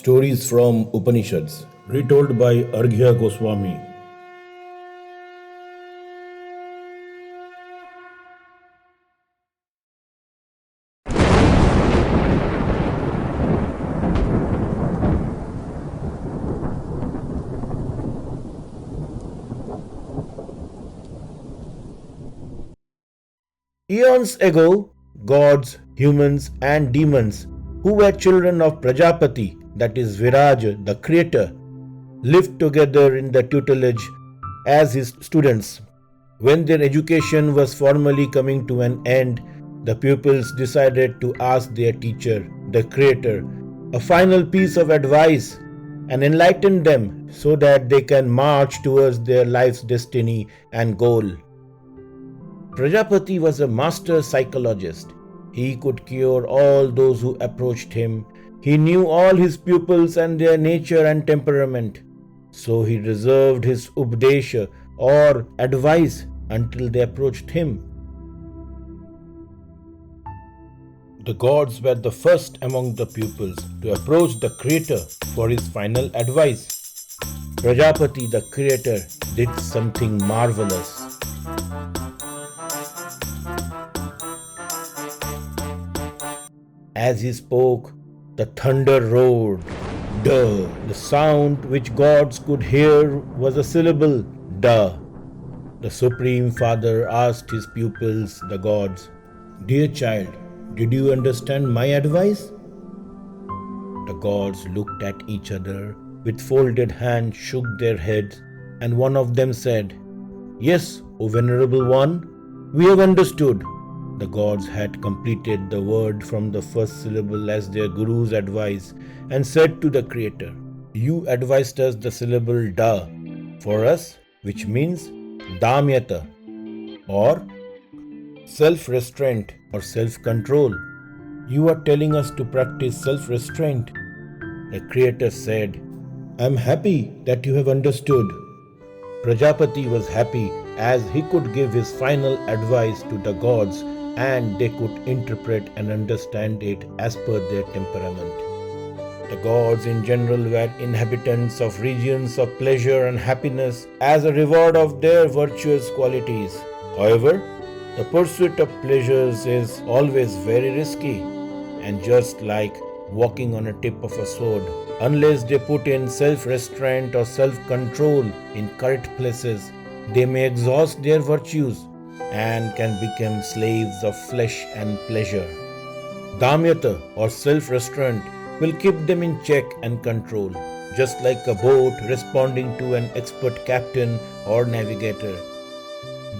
Stories from Upanishads, retold by Arghya Goswami. Eons ago, gods, humans, and demons who were children of Prajapati, that is Viraj, the creator, lived together in the tutelage as his students. When their education was formally coming to an end, the pupils decided to ask their teacher, the creator, a final piece of advice and enlighten them so that they can march towards their life's destiny and goal. Prajapati was a master psychologist. He could cure all those who approached him. He knew all his pupils and their nature and temperament. So he reserved his updesha or advice until they approached him. The gods were the first among the pupils to approach the creator for his final advice. Prajapati, the creator, did something marvelous. As he spoke, the thunder roared. Duh. The sound which gods could hear was a syllable, duh. The Supreme Father asked his pupils, the gods, "Dear child, did you understand my advice?" The gods looked at each other, with folded hands shook their heads, and one of them said, "Yes, O Venerable One, we have understood." The gods had completed the word from the first syllable as their guru's advice and said to the creator, "You advised us the syllable da for us, which means damyata or self-restraint or self-control. You are telling us to practice self-restraint." The creator said, "I am happy that you have understood." Prajapati was happy as he could give his final advice to the gods and they could interpret and understand it as per their temperament. The gods in general were inhabitants of regions of pleasure and happiness as a reward of their virtuous qualities. However, the pursuit of pleasures is always very risky, and just like walking on a tip of a sword, unless they put in self-restraint or self-control in correct places, they may exhaust their virtues and can become slaves of flesh and pleasure. Damyata or self-restraint will keep them in check and control, just like a boat responding to an expert captain or navigator.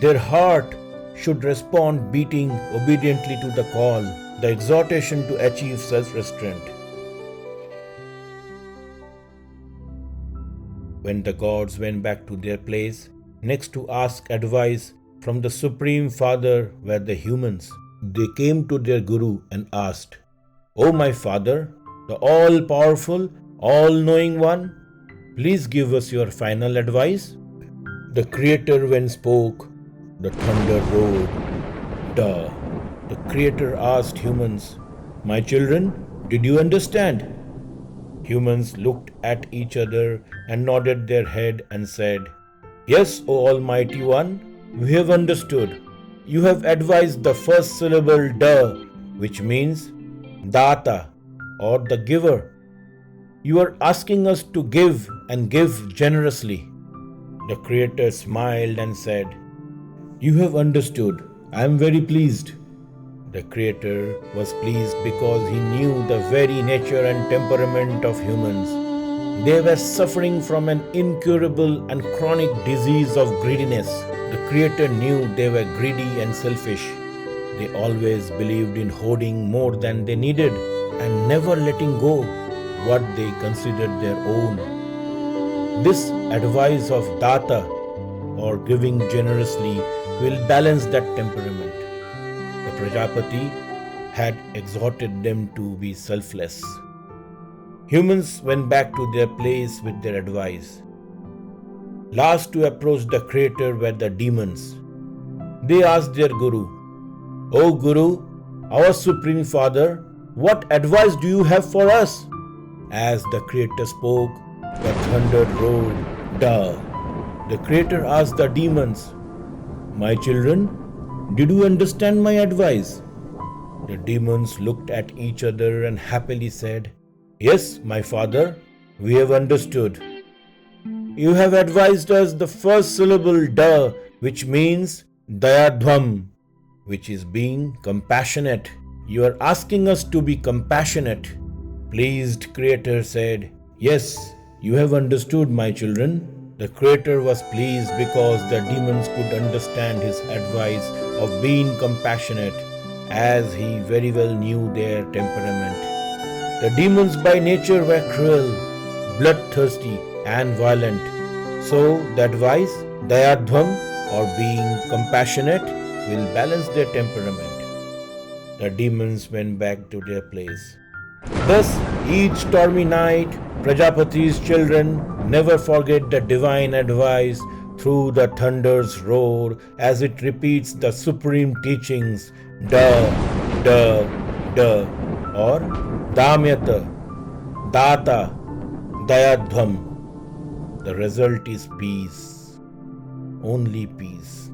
Their heart should respond beating obediently to the call, the exhortation to achieve self-restraint. When the gods went back to their place, next to ask advice from the Supreme Father were the humans. They came to their Guru and asked, "O my Father, the all-powerful, all-knowing one, please give us your final advice." The Creator when spoke, the thunder roared. Duh. The Creator asked humans, "My children, did you understand?" Humans looked at each other and nodded their head and said, "Yes, O Almighty One, we have understood. You have advised the first syllable da, which means data or the giver. You are asking us to give and give generously." The Creator smiled and said, "You have understood. I am very pleased." The Creator was pleased because he knew the very nature and temperament of humans. They were suffering from an incurable and chronic disease of greediness. The Creator knew they were greedy and selfish. They always believed in hoarding more than they needed and never letting go what they considered their own. This advice of data or giving generously will balance that temperament. The Prajapati had exhorted them to be selfless. Humans went back to their place with their advice. Last to approach the Creator were the demons. They asked their Guru, "O Guru, our Supreme Father, what advice do you have for us?" As the Creator spoke, the thunder roared, "Duh!" The Creator asked the demons, "My children, did you understand my advice?" The demons looked at each other and happily said, "Yes, my father, we have understood. You have advised us the first syllable da, which means dayadhvam, which is being compassionate. You are asking us to be compassionate." Pleased Creator said, "Yes, you have understood, my children." The Creator was pleased because the demons could understand his advice of being compassionate, as he very well knew their temperament. The demons by nature were cruel, bloodthirsty, and violent. So, the advice, dayadhvam, or being compassionate, will balance their temperament. The demons went back to their place. Thus, each stormy night, Prajapati's children never forget the divine advice through the thunder's roar as it repeats the supreme teachings, da, da, da, or damyata, data, dayadhvam. The result is peace, only peace.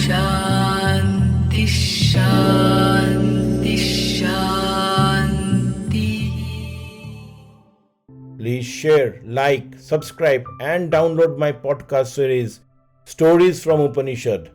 Shanti, Shanti, Shanti. Please share, like, subscribe, and download my podcast series, Stories from Upanishad.